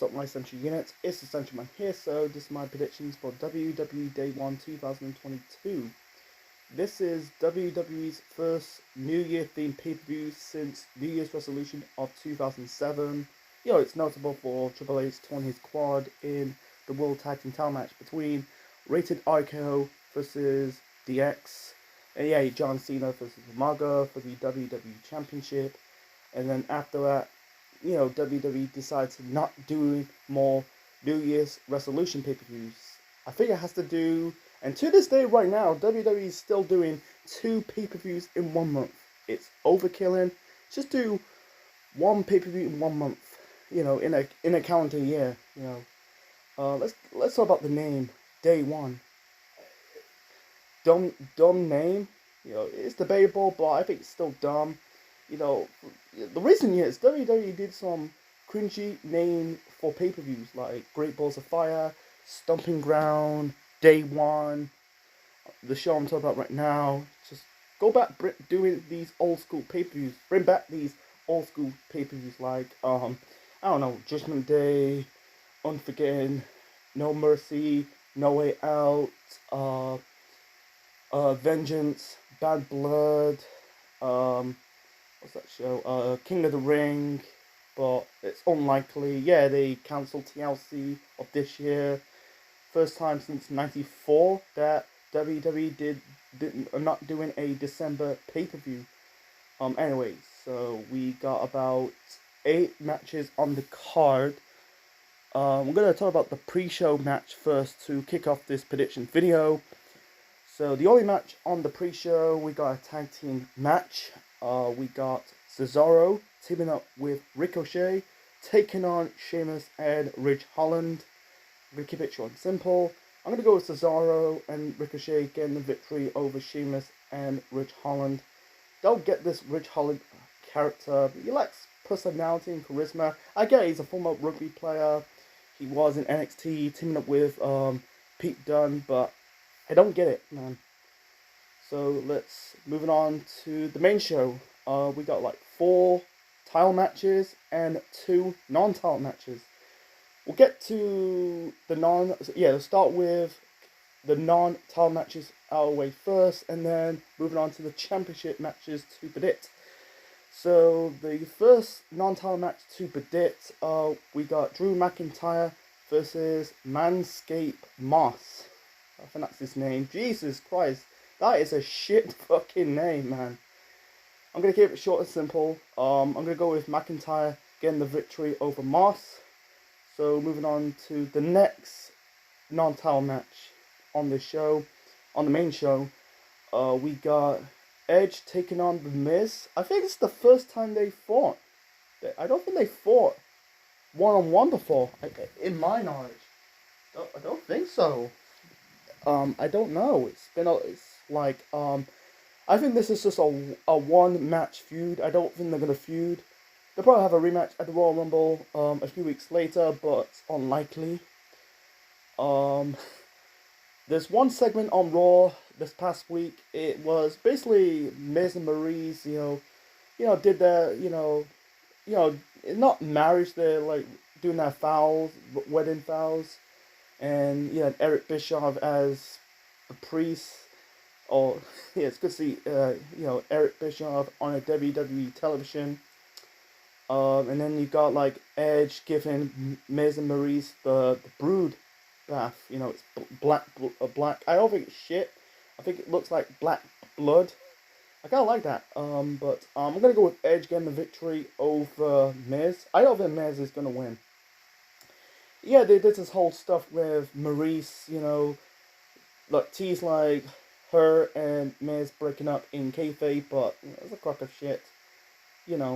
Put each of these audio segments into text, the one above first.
What's up, my Central Units? It's the Central Man here, so this is my predictions for WWE Day 1 2022. This is WWE's first New Year themed pay-per-view since New Year's resolution of 2007. It's notable for Triple H torn his quad in the World Tag Team title match between Rated RKO versus DX. And John Cena versus Umaga for the WWE Championship. And then after that, WWE decides to not do more New Year's resolution pay-per-views. I think it has to do, and to this day right now, WWE is still doing 2 pay-per-views in 1 month. It's overkilling. Just do 1 pay-per-view in 1 month, in a calendar year, Let's talk about the name, Day 1. Dumb name, it's debatable, but I think it's still dumb. The recent years, WWE did some cringy name for pay-per-views like Great Balls of Fire, Stomping Ground, Day 1, the show I'm talking about right now. Just go back doing these old school pay-per-views. Bring back these old school pay-per-views like, I don't know, Judgment Day, Unforgiven, No Mercy, No Way Out, Vengeance, Bad Blood, what's that show? King of the Ring, but it's unlikely. Yeah, they cancelled TLC of this year. First time since '94 that WWE are not doing a December pay-per-view. Anyways, so we got about 8 matches on the card. We're gonna talk about the pre-show match first to kick off this prediction video. So the only match on the pre-show, we got a tag team match. We got Cesaro teaming up with Ricochet, taking on Sheamus and Ridge Holland. I'm going to keep it short and simple. I'm going to go with Cesaro and Ricochet getting the victory over Sheamus and Ridge Holland. Don't get this Ridge Holland character. He lacks personality and charisma. I get he's a former rugby player. He was in NXT teaming up with Pete Dunne, but I don't get it, man. So let's moving on to the main show. We got like 4 title matches and 2 non-title matches. We'll get to the let's start with the non-title matches out of the way first, and then moving on to the championship matches to predict. So the first non-title match to predict, we got Drew McIntyre versus Manscaped Moss. I think that's his name. Jesus Christ. That is a shit fucking name, man. I'm going to keep it short and simple. I'm going to go with McIntyre getting the victory over Moss. So moving on to the next non-title match on the show, on the main show. We got Edge taking on The Miz. I think it's the first time they fought. I don't think they fought one-on-one before, in my knowledge. I don't think so. I don't know. I think this is just a 1-match feud. I don't think they're gonna feud. They'll probably have a rematch at the Royal Rumble a few weeks later, but it's unlikely. There's one segment on Raw this past week. It was basically Miz and Maryse, did their, not marriage. They're like doing their vows, wedding vows. And Eric Bischoff as the priest. It's good to see Eric Bischoff on a WWE television. And then you got like Edge giving Miz and Maryse the brood bath. It's black. I don't think it's shit. I think it looks like black blood. I kind of like that. But I'm gonna go with Edge getting the victory over Miz. I don't think Miz is gonna win. Yeah, they did this whole stuff with Maryse, tease like her and Miz breaking up in kayfabe, but it's a crock of shit, let's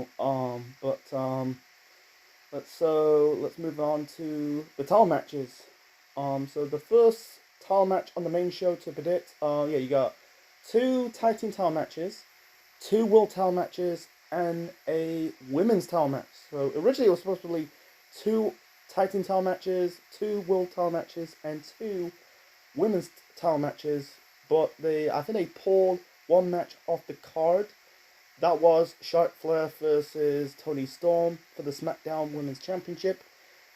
move on to the title matches. So the first title match on the main show to predict, you got 2 tag team title matches, 2 world title matches, and a women's title match. So originally it was supposed to be 2 tag team title matches, 2 world title matches, and 2 women's title matches, but I think they pulled 1 match off the card. That was Charlotte Flair versus Toni Storm for the SmackDown Women's Championship.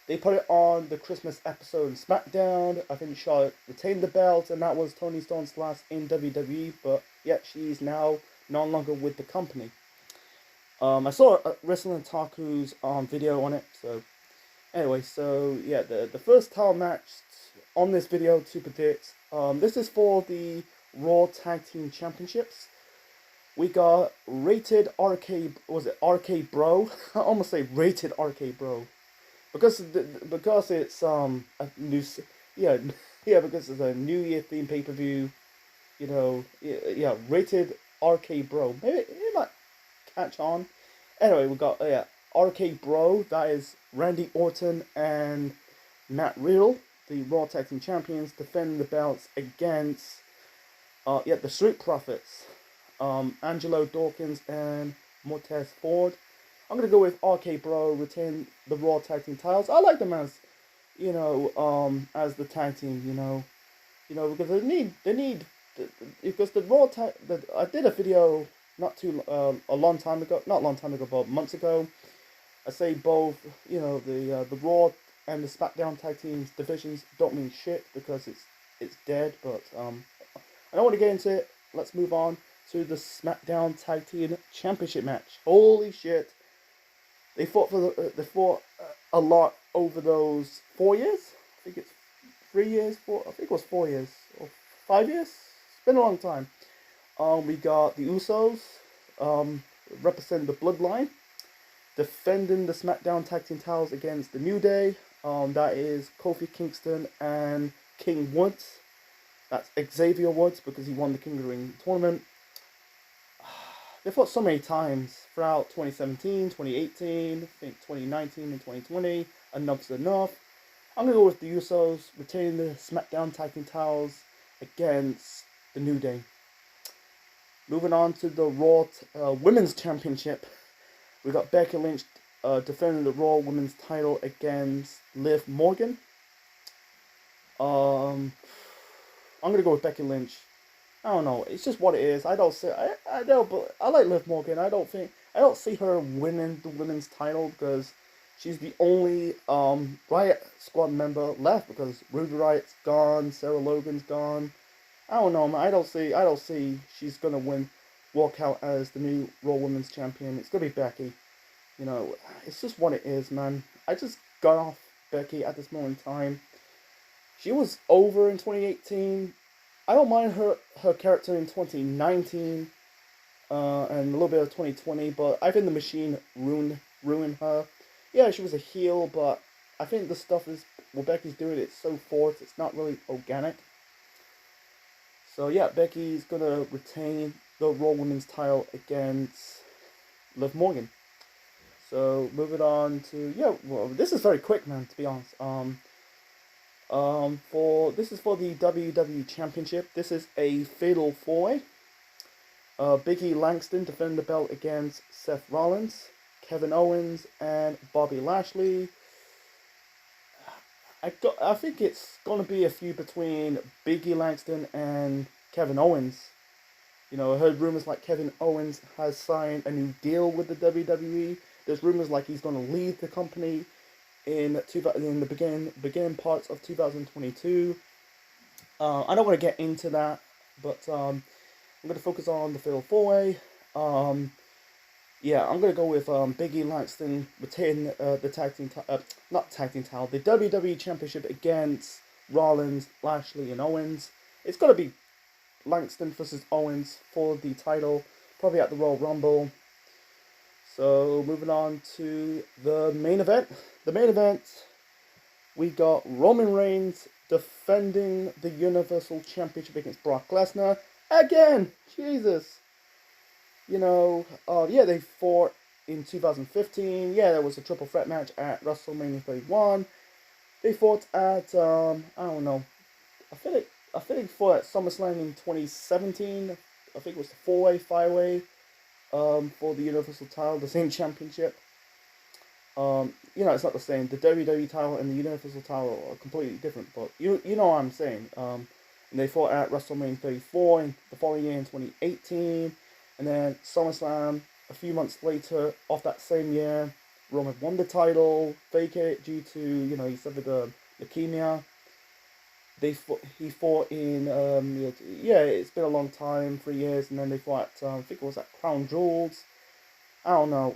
They put it on the Christmas episode of SmackDown. I think Charlotte retained the belt, and that was Toni Storm's last in WWE. But yet she's now no longer with the company. I saw a Wrestling Otaku's video on it. So anyway, so yeah, the first title match on this video to predict. This is for the Raw Tag Team Championships. We got Rated RK. Was it RK Bro? I almost say Rated RK Bro, because it's a new yeah because it's a New Year themed pay-per-view. You know, yeah, Rated RK Bro. Maybe it might catch on. Anyway, we got RK Bro. That is Randy Orton and Matt Riddle, the Raw Tag Team Champions, defending the belts against the Street Profits, Angelo Dawkins and Montez Ford. I'm gonna go with RK Bro retain the Raw Tag Team titles. I like them as as the tag team. Because they need because the Raw tag. I did a video a long time ago, not a long time ago, but months ago. I say both, the Raw and the SmackDown tag teams divisions don't mean shit because it's dead. But I don't want to get into it. Let's move on to the SmackDown Tag Team Championship match. Holy shit! They fought a lot over those 4 years. I think it's 3 years. I think it was 4 years or 5 years. It's been a long time. We got the Usos, representing the Bloodline, defending the SmackDown Tag Team titles against the New Day. That is Kofi Kingston and King Woods. That's Xavier Woods because he won the King of the Ring tournament. They fought so many times throughout 2017, 2018, I think 2019 and 2020. Enough's enough. I'm going to go with the Usos retaining the SmackDown Tag Team titles against the New Day. Moving on to the Raw Women's Championship. We got Becky Lynch defending the Raw Women's title against Liv Morgan. I'm gonna go with Becky Lynch. I don't know. It's just what it is. I like Liv Morgan. I don't see her winning the women's title because she's the only Riot Squad member left because Ruby Riot's gone, Sarah Logan's gone. I don't know, man. I don't see she's gonna walk out as the new Raw Women's Champion. It's gonna be Becky. It's just what it is, man. I just got off Becky at this moment in time. She was over in 2018. I don't mind her character in 2019 and a little bit of 2020, but I think the Machine ruined her. Yeah, she was a heel, but I think the stuff what Becky's doing, it's so forced, it's not really organic. So yeah, Becky's gonna retain the Raw Women's title against Liv Morgan. So moving on to this is very quick, man. To be honest, this is for the WWE Championship. This is a fatal 4-way. Big E Langston defending the belt against Seth Rollins, Kevin Owens, and Bobby Lashley. I think it's gonna be a feud between Big E Langston and Kevin Owens. I heard rumors like Kevin Owens has signed a new deal with the WWE. There's rumors like he's gonna leave the company in the beginning parts of 2022. I don't want to get into that, but I'm gonna focus on the Fatal 4-way. I'm gonna go with Big E Langston retaining the title, the WWE Championship against Rollins, Lashley, and Owens. It's gonna be Langston versus Owens for the title, probably at the Royal Rumble. So moving on to the main event. The main event, we got Roman Reigns defending the Universal Championship against Brock Lesnar again. Jesus. They fought in 2015. Yeah, there was a triple threat match at WrestleMania 31. They fought at I don't know. I think they fought at SummerSlam in 2017. I think it was the 4-way, 5-way. For the Universal title, the same championship. It's not the same. The WWE title and the Universal title are completely different, but you know what I'm saying. And they fought at WrestleMania 34 in the following year in 2018, and then SummerSlam a few months later of that same year. Roman won the title, fake it due to, he suffered leukemia. He fought in, yeah, it's been a long time, 3 years, and then they fought, I think it was at Crown Jewels. I don't know.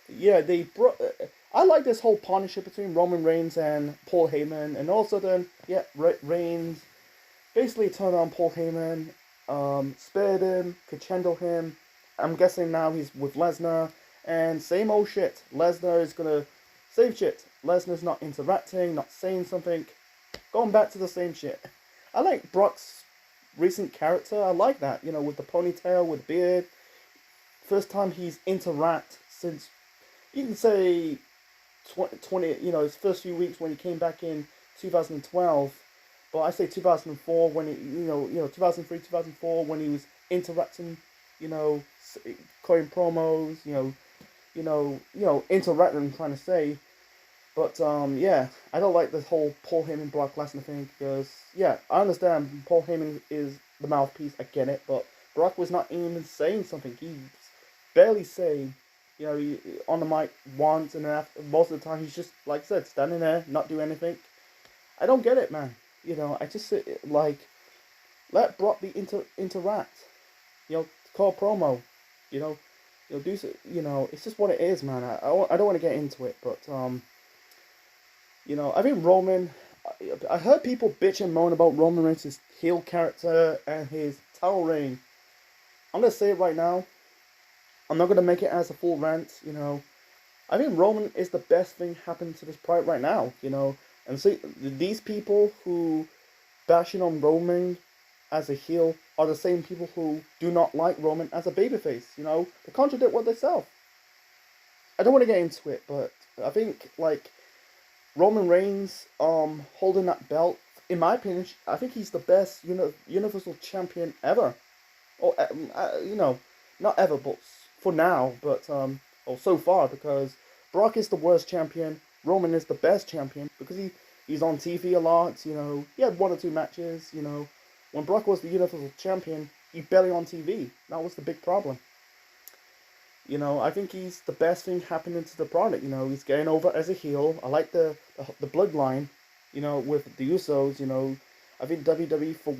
Yeah, they brought. I like this whole partnership between Roman Reigns and Paul Heyman, and also then, yeah, Reigns basically turned on Paul Heyman, spared him, could handle him. I'm guessing now he's with Lesnar, and same old shit. Lesnar is gonna same shit. Lesnar's not interacting, not saying something, going back to the same shit. I like Brock's recent character. I like that, with the ponytail, with beard. First time he's interact since, you can say, 20, his first few weeks when he came back in 2012. But I say 2004 when he, 2003, 2004 when he was interacting, you know, calling promos, interacting. I'm trying to say, but yeah, I don't like the whole Paul Heyman Brock Lesnar thing because yeah, I understand Paul Heyman is the mouthpiece. I get it, but Brock was not even saying something. He's barely saying. On the mic once, and then after, most of the time he's just, like I said, standing there, not doing anything. I don't get it, man. I just like, let Brock be interact. Call promo. Do so. It's just what it is, man. I don't want to get into it, but I think Roman. I heard people bitch and moan about Roman Reigns' heel character and his title reign. I'm gonna say it right now. I'm not gonna make it as a full rant. I think Roman is the best thing happening to this product right now. And see, these people who bashing on Roman as a heel are the same people who do not like Roman as a babyface. They contradict what they sell. I don't want to get into it, but I think like Roman Reigns holding that belt, in my opinion, I think he's the best Universal Champion ever. Or not ever, but for now, but or so far, because Brock is the worst champion, Roman is the best champion because he's on TV a lot. He had 1 or 2 matches. When Brock was the Universal Champion, he barely on TV. That was the big problem. I think he's the best thing happening to the product. He's getting over as a heel. I like the bloodline. With the Usos. I think WWE for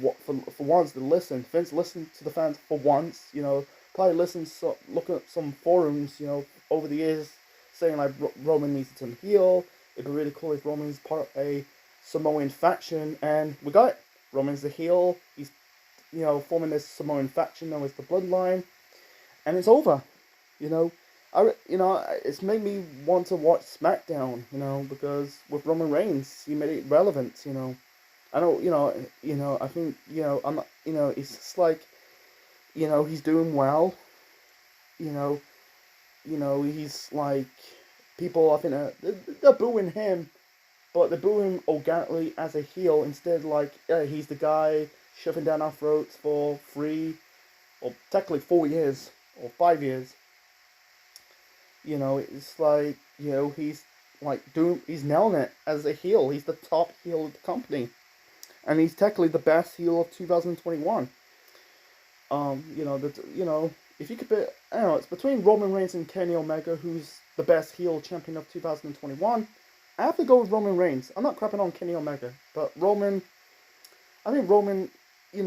once to listen. Vince listened to the fans for once. Probably look at some forums. Over the years, saying like Roman needs to turn heel. It'd be really cool if Roman's part of a Samoan faction, and we got it. Roman's the heel. He's forming this Samoan faction known as the Bloodline, and it's over. It's made me want to watch SmackDown. Because with Roman Reigns, he made it relevant. I don't. I think. I'm not. It's just like. He's doing well. He's like, people, I think they're booing him, but they're booing him organically as a heel instead. Like, yeah, he's the guy shoving down our throats for 3, or technically 4 years or 5 years. It's like, he's like he's nailing it as a heel. He's the top heel of the company, and he's technically the best heel of 2021. If you could be, I don't know, it's between Roman Reigns and Kenny Omega, who's the best heel champion of 2021. I have to go with Roman Reigns. I'm not crapping on Kenny Omega, but Roman, I think Roman, he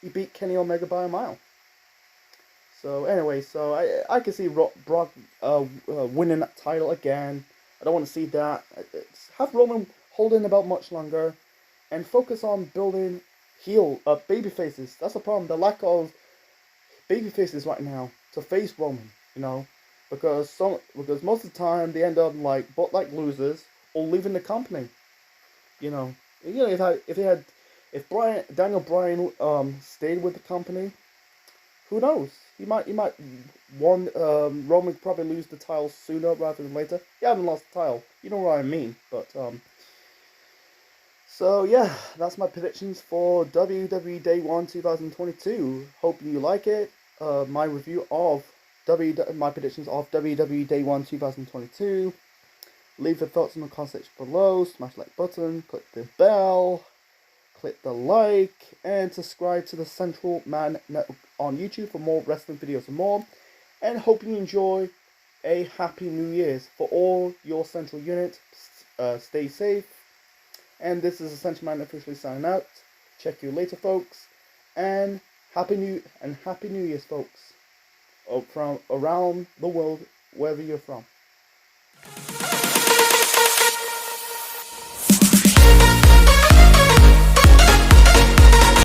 beat Kenny Omega by a mile. So anyway, I can see Brock winning that title again. I don't want to see that. Have Roman holding the belt much longer, and focus on building baby faces. That's the problem. The lack of baby faces right now to face Roman. Because most of the time they end up like losers or leaving the company. If Daniel Bryan stayed with the company, who knows? He might Roman could probably lose the title sooner rather than later. He hasn't lost the title. You know what I mean? But so yeah, that's my predictions for WWE Day 1 2022. Hope you like it. My review of my predictions of WWE Day 1 2022. Leave your thoughts in the comment section below. Smash the like button. Click the bell. Click the like. And subscribe to the Central Man Network on YouTube for more wrestling videos and more. and hope you enjoy a happy New Year's for all your central units. Stay safe, and this is Essential Man officially signing out. Check you later, folks, and happy New Year's, folks, from around the world, wherever you're from.